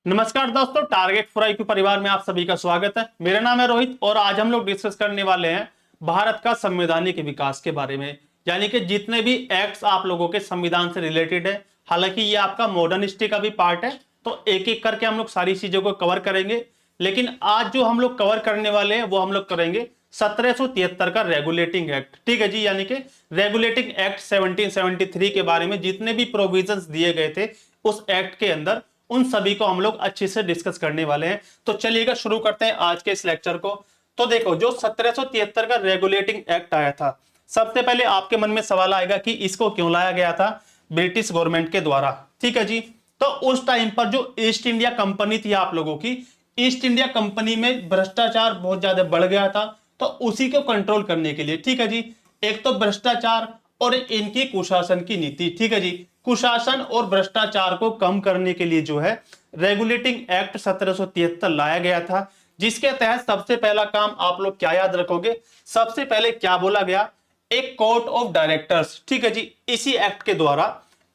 नमस्कार दोस्तों, target for IQ परिवार में आप सभी का स्वागत है। मेरा नाम है रोहित और आज हम लोग डिस्कस करने वाले हैं भारत का संवैधानिक विकास के बारे में, यानी कि जितने भी एक्ट्स आप लोगों के संविधान से रिलेटेड है। हालांकि ये आपका मॉडर्न हिस्ट्री का भी पार्ट है, तो एक एक करके हम लोग सारी चीजों को कवर करेंगे। लेकिन आज जो हम लोग कवर करने वाले हैं वो हम लोग करेंगे 1773 का रेगुलेटिंग एक्ट। ठीक है जी, यानी कि रेगुलेटिंग एक्ट 1773 के बारे में जितने भी प्रोविजंस दिए गए थे उस एक्ट के अंदर, उन सभी को हम लोग अच्छे से डिस्कस करने वाले हैं। तो चलिएगा शुरू करते हैं आज के इस लेक्चर को। तो देखो, जो 1773 का रेगुलेटिंग एक्ट आया था, सबसे पहले आपके मन में सवाल आएगा कि इसको क्यों लाया गया था ब्रिटिश गवर्नमेंट के द्वारा। ठीक है जी, तो उस टाइम पर जो ईस्ट इंडिया कंपनी थी आप लोगों की, ईस्ट इंडिया कंपनी में भ्रष्टाचार बहुत ज्यादा बढ़ गया था। तो उसी को कंट्रोल करने के लिए, ठीक है जी, एक तो भ्रष्टाचार और इनकी कुशासन की नीति। ठीक है जी, कुशासन और भ्रष्टाचार को कम करने के लिए जो है रेगुलेटिंग एक्ट 1773 लाया गया था, जिसके तहत सबसे पहला काम आप लोग क्या याद रखोगे, सबसे पहले क्या बोला गया, एक कोर्ट ऑफ डायरेक्टर्स। ठीक है जी, इसी एक्ट के द्वारा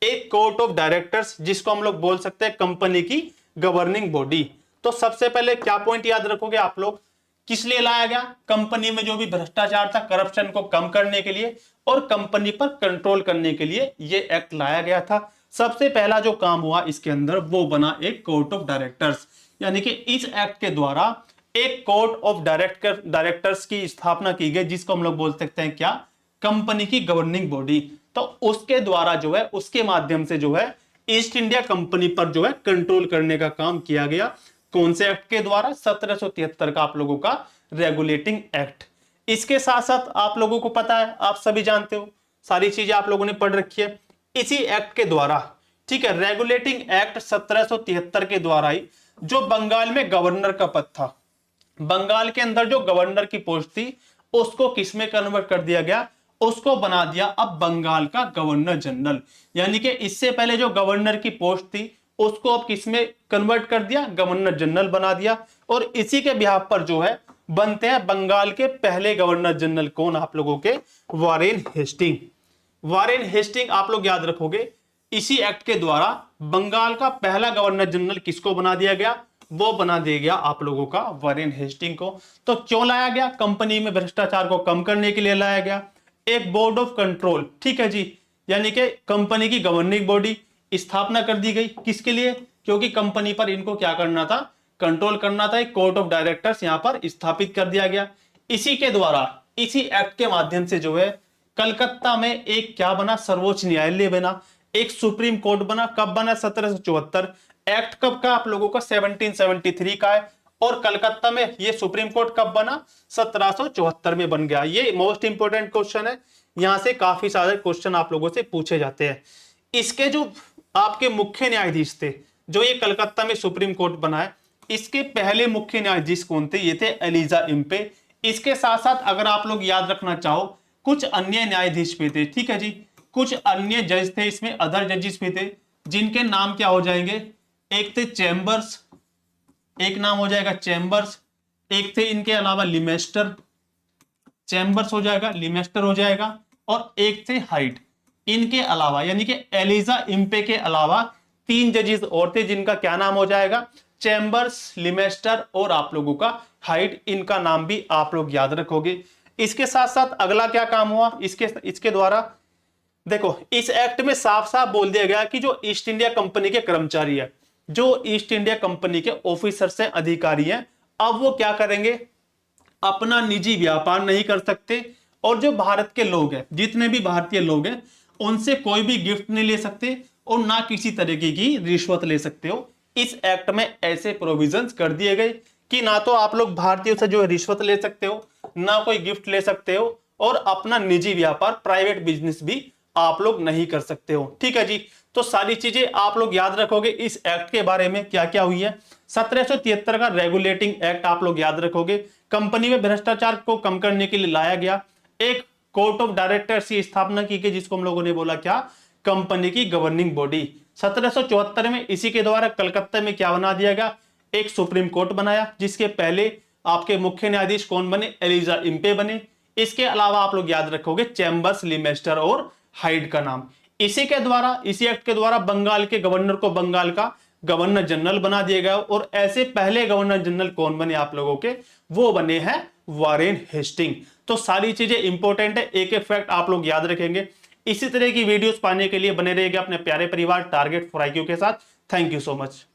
एक कोर्ट ऑफ डायरेक्टर्स, जिसको हम लोग बोल सकते हैं कंपनी की गवर्निंग बॉडी। तो सबसे पहले क्या पॉइंट याद रखोगे आप लोग, किस लिए लाया गया, कंपनी में जो भी भ्रष्टाचार था, करप्शन को कम करने के लिए और कंपनी पर कंट्रोल करने के लिए ये एक्ट लाया गया था। सबसे पहला जो काम हुआ इसके अंदर वो बना एक कोर्ट ऑफ डायरेक्टर्स, यानी कि इस एक्ट के द्वारा एक कोर्ट ऑफ डायरेक्टर्स की स्थापना की गई, जिसको हम लोग बोल सकते हैं क्या, कंपनी की गवर्निंग बॉडी। तो उसके द्वारा जो है, उसके माध्यम से जो है ईस्ट इंडिया कंपनी पर जो है कंट्रोल करने का काम किया गया। कौन से एक्ट के द्वारा, 1773 का आप लोगों का रेगुलेटिंग एक्ट। इसके साथ साथ आप लोगों को पता है, आप सभी जानते हो, सारी चीजें आप लोगों ने पढ़ रखी है, इसी एक्ट के द्वारा, ठीक है, रेगुलेटिंग एक्ट 1773 के द्वारा ही जो बंगाल में गवर्नर का पद था, बंगाल के अंदर जो गवर्नर की पोस्ट थी, उसको किसमें कन्वर्ट कर दिया गया, उसको बना दिया अब बंगाल का गवर्नर जनरल। यानी कि इससे पहले जो गवर्नर की पोस्ट थी उसको अब किसमें कन्वर्ट कर दिया, गवर्नर जनरल बना दिया। और इसी के बिहाफ पर जो है बनते हैं बंगाल के पहले गवर्नर जनरल, कौन, आप लोगों के वॉरेन हेस्टिंग। वॉरेन हेस्टिंग आप लोग याद रखोगे, इसी एक्ट के द्वारा बंगाल का पहला गवर्नर जनरल किसको बना दिया गया, वो बना दिया गया आप लोगों का वॉरेन हेस्टिंग को। तो क्यों लाया गया, कंपनी में भ्रष्टाचार को कम करने के लिए लाया गया। एक बोर्ड ऑफ कंट्रोल, ठीक है जी, यानी कि कंपनी की गवर्निंग बॉडी स्थापना कर दी गई, किसके लिए, क्योंकि कंपनी पर इनको क्या करना था, कंट्रोल करना था। एक कोर्ट ऑफ डायरेक्टर्स यहां पर स्थापित कर दिया गया। इसी के द्वारा, इसी एक्ट के माध्यम से जो है कलकत्ता में एक क्या बना, सर्वोच्च न्यायालय बना, एक सुप्रीम कोर्ट बना। कब बना, 1774। एक्ट कब का, आप लोगों का 1773 का है। और कलकत्ता में ये सुप्रीम कोर्ट कब बना, 1774 में बन गया। ये मोस्ट इंपोर्टेंट क्वेश्चन है, यहां से काफी सारे क्वेश्चन आप लोगों से पूछे जाते हैं। इसके जो आपके मुख्य न्यायाधीश थे, जो ये कलकत्ता में सुप्रीम कोर्ट बना है, इसके पहले मुख्य न्यायाधीश कौन थे, ये थे एलिजा इम्पे। इसके साथ साथ अगर आप लोग याद रखना चाहो, कुछ अन्य न्यायाधीश भी थे, ठीक है जी, कुछ अन्य जज थे इसमें, अदर जजेस भी थे, जिनके नाम क्या हो जाएंगे, एक थे चैम्बर्स, एक नाम हो जाएगा चैम्बर्स, एक थे इनके अलावा लिमेस्टर, चैम्बर्स हो जाएगा, लिमेस्टर हो जाएगा, और एक थे हाइट। इनके अलावा यानी कि एलिजा इम्पे के अलावा 3 जजेस और थे, जिनका क्या नाम हो जाएगा, चैम्बर्स, लिमेस्टर और आप लोगों का हाइट। इनका नाम भी आप लोग याद रखोगे। इसके साथ साथ अगला क्या काम हुआ इसके द्वारा, देखो इस एक्ट में साफ साफ बोल दिया गया कि जो ईस्ट इंडिया कंपनी के कर्मचारी है, जो ईस्ट इंडिया कंपनी के ऑफिसर से अधिकारी हैं, अब वो क्या करेंगे, अपना निजी व्यापार नहीं कर सकते। और जो भारत के लोग हैं, जितने भी भारतीय लोग हैं, उनसे कोई भी गिफ्ट नहीं ले सकते और ना किसी तरीके की रिश्वत ले सकते हो। इस एक्ट में ऐसे प्रोविजंस कर दिए गए कि ना तो आप लोग भारतीयों से जो है रिश्वत ले सकते हो, ना कोई गिफ्ट ले सकते हो, और अपना निजी व्यापार, प्राइवेट बिजनेस भी आप लोग नहीं कर सकते हो। ठीक है जी, तो सारी चीजें आप लोग याद रखोगे। इस एक्ट के बारे में क्या क्या हुई है, 1773 का रेगुलेटिंग एक्ट आप लोग याद रखोगे। कंपनी में भ्रष्टाचार को कम करने के लिए लाया गया। एक कोर्ट ऑफ डायरेक्टर्स की स्थापना की गई, जिसको हम लोगों ने बोला क्या, कंपनी की गवर्निंग बॉडी। 1774 में इसी के द्वारा कलकत्ता में क्या बना दिया गया, एक सुप्रीम कोर्ट बनाया, जिसके पहले आपके मुख्य न्यायाधीश कौन बने, एलिजा इम्पे बने। इसके अलावा आप लोग याद रखोगे चैम्बर्स, लिमेस्टर और हाइड का नाम। इसी के द्वारा, इसी एक्ट के द्वारा बंगाल के गवर्नर को बंगाल का गवर्नर जनरल बना दिया गया। और ऐसे पहले गवर्नर जनरल कौन बने आप लोगों के, वो बने हैं वॉरेन हेस्टिंग। तो सारी चीजें इंपॉर्टेंट है, एक एक फैक्ट आप लोग याद रखेंगे। इसी तरह की वीडियोस पाने के लिए बने रहिएगा अपने प्यारे परिवार टारगेट फॉर IQ के साथ। Thank you so much.